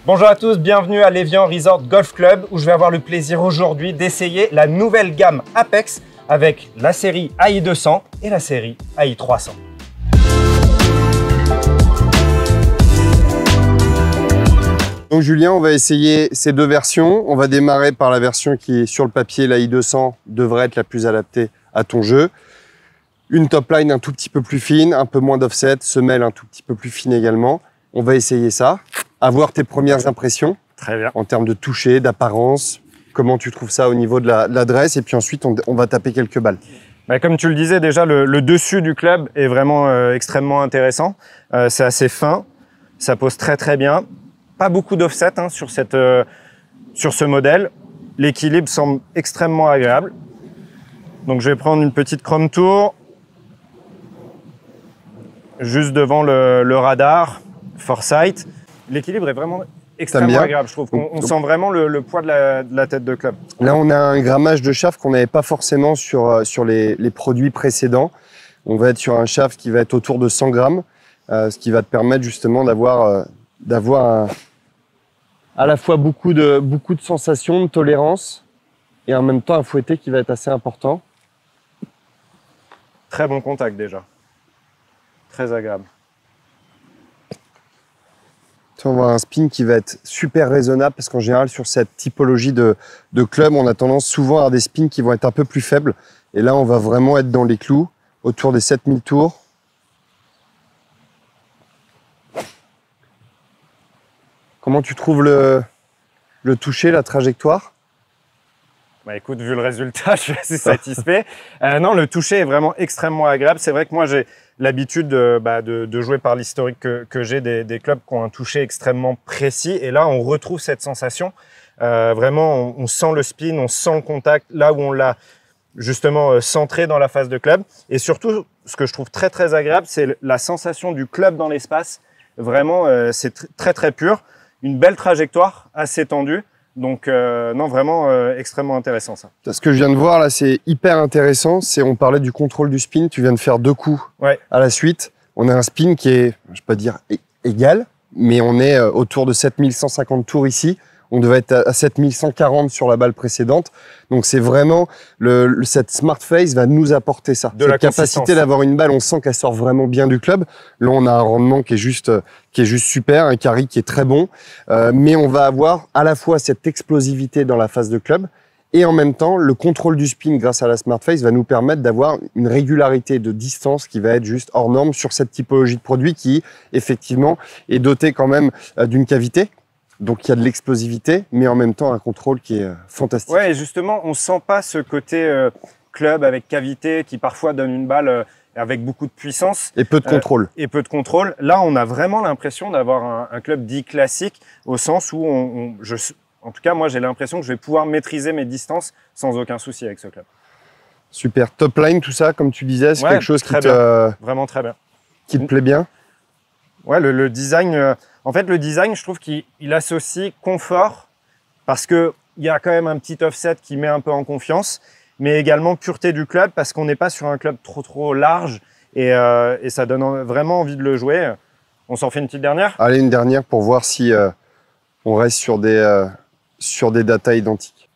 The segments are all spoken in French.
Bonjour à tous, bienvenue à l'Évian Resort Golf Club où je vais avoir le plaisir aujourd'hui d'essayer la nouvelle gamme Apex avec la série AI200 et la série AI300. Donc Julien, on va essayer ces deux versions. On va démarrer par la version qui est sur le papier, l'AI200 devrait être la plus adaptée à ton jeu. Une top line un tout petit peu plus fine, un peu moins d'offset, semelle un tout petit peu plus fine également. On va essayer ça, avoir tes premières impressions. Très bien. En termes de toucher, d'apparence, comment tu trouves ça au niveau de l'adresse, et puis ensuite on va taper quelques balles. Comme tu le disais déjà, le dessus du club est vraiment extrêmement intéressant. C'est assez fin, ça pose très bien. Pas beaucoup d'offset sur ce modèle. L'équilibre semble extrêmement agréable. Donc je vais prendre une petite chrome tour juste devant le radar Foresight. L'équilibre est vraiment extrêmement agréable, je trouve. On sent vraiment le poids de la tête de club. Là, on a un grammage de shaft qu'on n'avait pas forcément sur les produits précédents. On va être sur un shaft qui va être autour de 100 grammes, ce qui va te permettre justement d'avoir à la fois beaucoup de sensations, de tolérance, et en même temps un fouetté qui va être assez important. Très bon contact déjà. Très agréable. On va avoir un spin qui va être super raisonnable parce qu'en général, sur cette typologie de club, on a tendance souvent à avoir des spins qui vont être un peu plus faibles. Et là, on va vraiment être dans les clous, autour des 7000 tours. Comment tu trouves le toucher, la trajectoire? Écoute, vu le résultat, je suis assez satisfait. Non, le toucher est vraiment extrêmement agréable. C'est vrai que moi, j'ai l'habitude de jouer par l'historique que j'ai des clubs qui ont un toucher extrêmement précis. Et là, on retrouve cette sensation. Vraiment, on sent le spin, on sent le contact là où on l'a justement centré dans la face de club. Et surtout, ce que je trouve très agréable, c'est la sensation du club dans l'espace. Vraiment, c'est très pur. Une belle trajectoire, assez tendue. Donc, non, vraiment extrêmement intéressant ça. Ce que je viens de voir là, c'est hyper intéressant. On parlait du contrôle du spin. Tu viens de faire deux coups à la suite. On a un spin qui est, je ne vais pas dire égal, mais on est autour de 7150 tours ici. On devait être à 7140 sur la balle précédente. Donc, c'est vraiment cette Smart Face va nous apporter ça. De la capacité d'avoir une balle, on sent qu'elle sort vraiment bien du club. Là, on a un rendement qui est juste super, un carry qui est très bon. Mais on va avoir à la fois cette explosivité dans la phase de club et en même temps, le contrôle du spin grâce à la Smart Face va nous permettre d'avoir une régularité de distance qui va être juste hors norme sur cette typologie de produit qui, effectivement, est dotée quand même d'une cavité. Donc, il y a de l'explosivité, mais en même temps, un contrôle qui est fantastique. Ouais, et justement, on ne sent pas ce côté club avec cavité qui parfois donne une balle avec beaucoup de puissance. Et peu de contrôle. Là, on a vraiment l'impression d'avoir un club dit classique au sens où, en tout cas, moi, j'ai l'impression que je vais pouvoir maîtriser mes distances sans aucun souci avec ce club. Super. Top line, tout ça, comme tu disais, c'est quelque chose vraiment très bien. Qui te plaît bien? Ouais, le design... En fait, le design, je trouve qu'il associe confort parce qu'il y a quand même un petit offset qui met un peu en confiance, mais également pureté du club parce qu'on n'est pas sur un club trop large et ça donne vraiment envie de le jouer. On s'en fait une petite dernière? Allez, une dernière pour voir si on reste sur des datas identiques.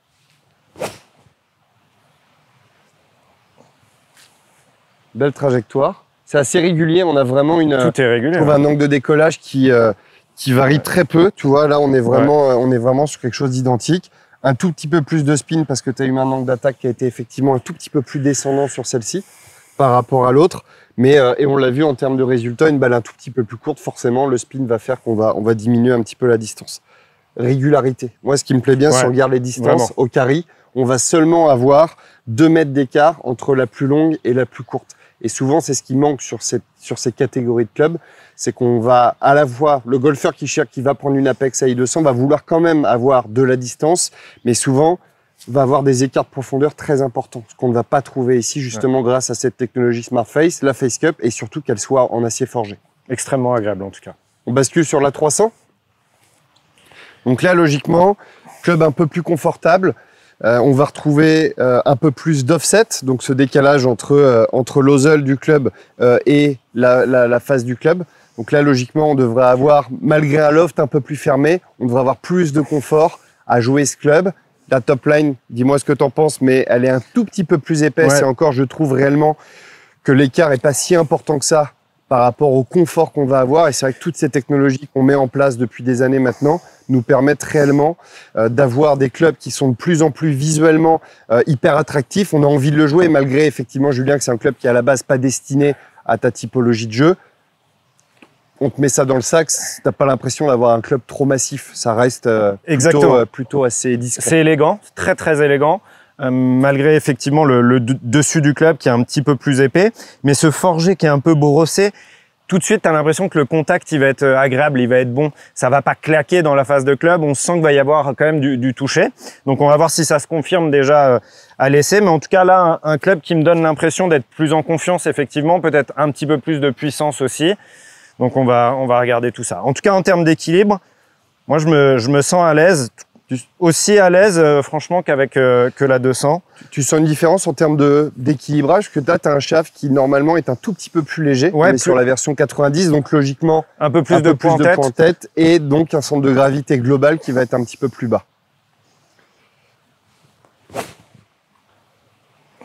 Belle trajectoire. C'est assez régulier, on a vraiment Tout est régulier. Je trouve un angle de décollage qui varie très peu. Tu vois, là, on est vraiment sur quelque chose d'identique. Un tout petit peu plus de spin parce que tu as eu un angle d'attaque qui a été effectivement un tout petit peu plus descendant sur celle-ci par rapport à l'autre. Mais, et on l'a vu en termes de résultats, une balle un tout petit peu plus courte, forcément, le spin va faire qu'on va diminuer un petit peu la distance. Régularité. Moi, ce qui me plaît bien, si on regarde les distances au carry, on va seulement avoir 2 mètres d'écart entre la plus longue et la plus courte. Et souvent, c'est ce qui manque sur ces catégories de clubs, c'est qu'on va à la fois, le golfeur qui va prendre une Apex AI200 va vouloir quand même avoir de la distance, mais souvent va avoir des écarts de profondeur très importants, ce qu'on ne va pas trouver ici justement grâce à cette technologie Smart Face, la Face Cup, et surtout qu'elle soit en acier forgé. Extrêmement agréable en tout cas. On bascule sur la 300. Donc là, logiquement, club un peu plus confortable. On va retrouver un peu plus d'offset, donc ce décalage entre l'ozzle du club et la face du club Donc là, logiquement, on devrait avoir, malgré un loft un peu plus fermé, on devrait avoir plus de confort à jouer ce club. La top line, dis-moi ce que tu en penses, mais elle est un tout petit peu plus épaisse. Ouais. Et encore, je trouve réellement que l'écart est pas si important que ça par rapport au confort qu'on va avoir. Et c'est vrai que toutes ces technologies qu'on met en place depuis des années maintenant nous permettent réellement d'avoir des clubs qui sont de plus en plus visuellement hyper attractifs. On a envie de le jouer, malgré effectivement, Julien, que c'est un club qui est à la base pas destiné à ta typologie de jeu. On te met ça dans le sac, t'as pas l'impression d'avoir un club trop massif. Ça reste plutôt assez discret. C'est élégant, très très élégant. Malgré effectivement le dessus du club qui est un petit peu plus épais, mais ce forgé qui est un peu brossé, tout de suite tu as l'impression que le contact il va être agréable, il va être bon, ça va pas claquer dans la phase de club, on sent qu'il va y avoir quand même du toucher. Donc on va voir si ça se confirme déjà à l'essai, mais en tout cas là un club qui me donne l'impression d'être plus en confiance effectivement, peut-être un petit peu plus de puissance aussi. Donc on va regarder tout ça. En tout cas en termes d'équilibre, moi je me sens à l'aise. Aussi à l'aise, franchement, qu'avec que la 200. Tu sens une différence en termes d'équilibrage, que tu as un shaft qui normalement est un tout petit peu plus léger, mais sur la version 90, donc logiquement un peu plus de poids en tête, et donc un centre de gravité global qui va être un petit peu plus bas.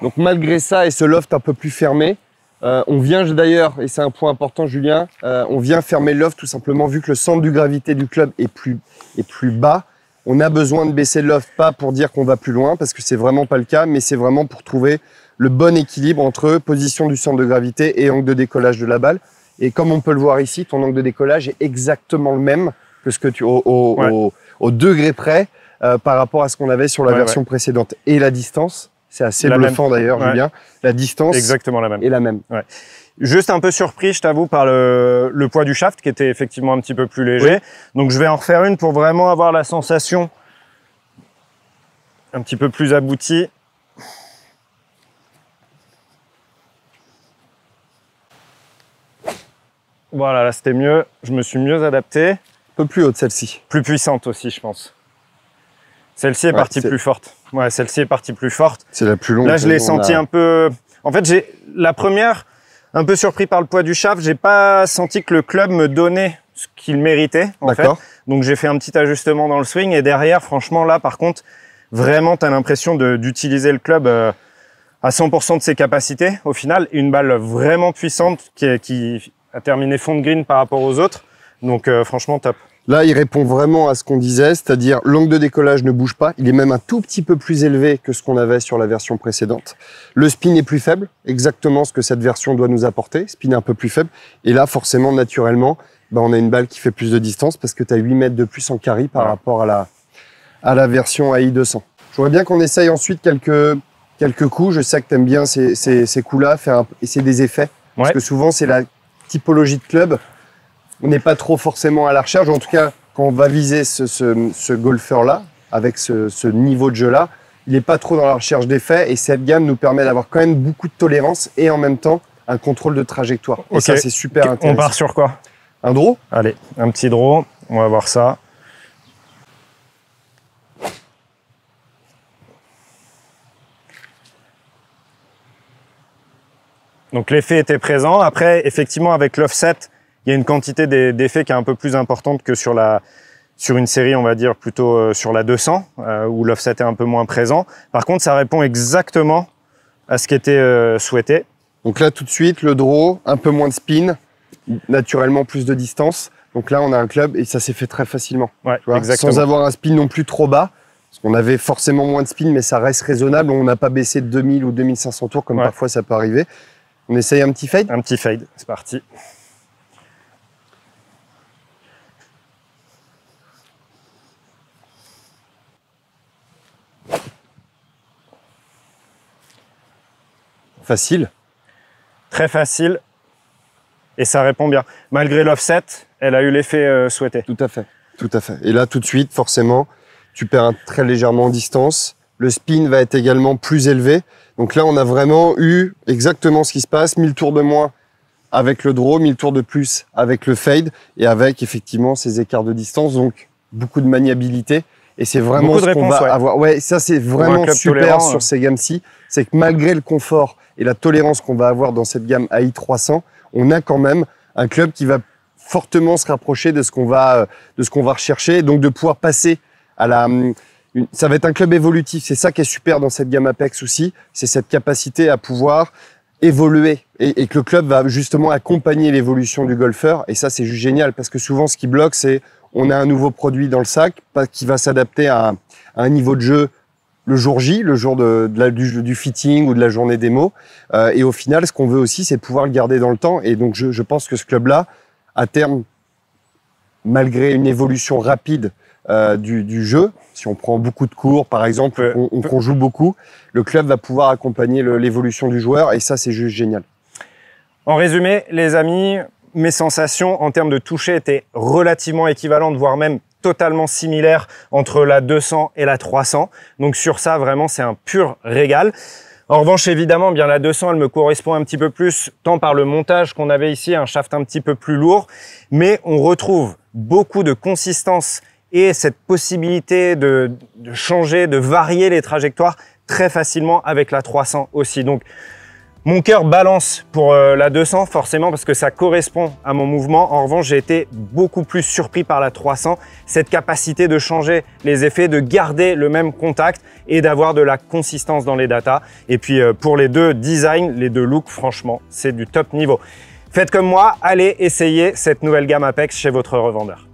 Donc malgré ça et ce loft un peu plus fermé, on vient d'ailleurs, et c'est un point important Julien, on vient fermer le loft tout simplement vu que le centre de gravité du club est plus bas. On a besoin de baisser le loft, pas pour dire qu'on va plus loin, parce que c'est vraiment pas le cas, mais c'est vraiment pour trouver le bon équilibre entre position du centre de gravité et angle de décollage de la balle. Et comme on peut le voir ici, ton angle de décollage est exactement le même que ce que tu au degré près par rapport à ce qu'on avait sur la version précédente. Et la distance, c'est assez bluffant d'ailleurs, Julien. La distance exactement la même. Est la même. Ouais. Juste un peu surpris, je t'avoue, par le poids du shaft qui était effectivement un petit peu plus léger. Oui. Donc je vais en refaire une pour vraiment avoir la sensation un petit peu plus aboutie. Voilà, là c'était mieux. Je me suis mieux adapté. Un peu plus haute celle-ci. Plus puissante aussi, je pense. Celle-ci est partie plus forte. Ouais, celle-ci est partie plus forte. C'est la plus longue. Là, je l'ai senti un peu... En fait, j'ai la première... Un peu surpris par le poids du shaft, j'ai pas senti que le club me donnait ce qu'il méritait en fait. Donc j'ai fait un petit ajustement dans le swing et derrière, franchement là par contre, vraiment tu as l'impression d'utiliser le club à 100% de ses capacités au final. Une balle vraiment puissante qui a terminé fond de green par rapport aux autres. Donc franchement top. Là, il répond vraiment à ce qu'on disait, c'est-à-dire l'angle de décollage ne bouge pas. Il est même un tout petit peu plus élevé que ce qu'on avait sur la version précédente. Le spin est plus faible, exactement ce que cette version doit nous apporter. Spin est un peu plus faible. Et là, forcément, naturellement, on a une balle qui fait plus de distance parce que tu as 8 mètres de plus en carry par rapport à la version AI 200. Je voudrais bien qu'on essaye ensuite quelques coups. Je sais que tu aimes bien ces coups-là, essayer des effets. Parce que souvent, c'est la typologie de club. On n'est pas trop forcément à la recherche. En tout cas, quand on va viser ce golfeur-là, avec ce niveau de jeu-là, il n'est pas trop dans la recherche d'effets. Et cette gamme nous permet d'avoir quand même beaucoup de tolérance et en même temps un contrôle de trajectoire. Et ça, c'est super intéressant. On part sur quoi? Un draw? Allez, un petit draw. On va voir ça. Donc l'effet était présent. Après, effectivement, avec l'offset, il y a une quantité d'effets qui est un peu plus importante que sur une série, on va dire, plutôt sur la 200, où l'offset est un peu moins présent. Par contre, ça répond exactement à ce qui était souhaité. Donc là, tout de suite, le draw, un peu moins de spin, naturellement plus de distance. Donc là, on a un club et ça s'est fait très facilement. Ouais, exactement. Sans avoir un spin non plus trop bas. Parce qu'on avait forcément moins de spin, mais ça reste raisonnable. On n'a pas baissé de 2000 ou 2500 tours, comme parfois ça peut arriver. On essaye un petit fade? Un petit fade, c'est parti. Facile. Très facile. Et ça répond bien. Malgré l'offset, elle a eu l'effet souhaité. Tout à fait. Tout à fait. Et là, tout de suite, forcément, tu perds très légèrement en distance. Le spin va être également plus élevé. Donc là, on a vraiment eu exactement ce qui se passe. 1000 tours de moins avec le draw, 1000 tours de plus avec le fade et avec effectivement ces écarts de distance. Donc, beaucoup de maniabilité. Et c'est vraiment ce qu'on va avoir. Ouais, ça, c'est vraiment super sur ces gammes-ci. C'est que malgré le confort et la tolérance qu'on va avoir dans cette gamme AI 300, on a quand même un club qui va fortement se rapprocher de ce qu'on va rechercher, donc de pouvoir passer à ça va être un club évolutif. C'est ça qui est super dans cette gamme Apex aussi, c'est cette capacité à pouvoir évoluer et que le club va justement accompagner l'évolution du golfeur. Et ça, c'est juste génial parce que souvent, ce qui bloque, c'est on a un nouveau produit dans le sac qui va s'adapter à un niveau de jeu le jour J, le jour du fitting ou de la journée démo. Et au final, ce qu'on veut aussi, c'est pouvoir le garder dans le temps. Et donc, je pense que ce club-là, à terme, malgré une évolution rapide du jeu, si on prend beaucoup de cours, par exemple, qu'on joue beaucoup, le club va pouvoir accompagner l'évolution du joueur. Et ça, c'est juste génial. En résumé, les amis, mes sensations en termes de toucher étaient relativement équivalentes, voire même totalement similaires entre la 200 et la 300. Donc sur ça, vraiment, c'est un pur régal. En revanche, évidemment, bien la 200, elle me correspond un petit peu plus, tant par le montage qu'on avait ici, un shaft un petit peu plus lourd, mais on retrouve beaucoup de consistance et cette possibilité de changer, de varier les trajectoires très facilement avec la 300 aussi. Donc, mon cœur balance pour la 200 forcément parce que ça correspond à mon mouvement. En revanche, j'ai été beaucoup plus surpris par la 300. Cette capacité de changer les effets, de garder le même contact et d'avoir de la consistance dans les datas. Et puis pour les deux designs, les deux looks, franchement, c'est du top niveau. Faites comme moi, allez essayer cette nouvelle gamme Apex chez votre revendeur.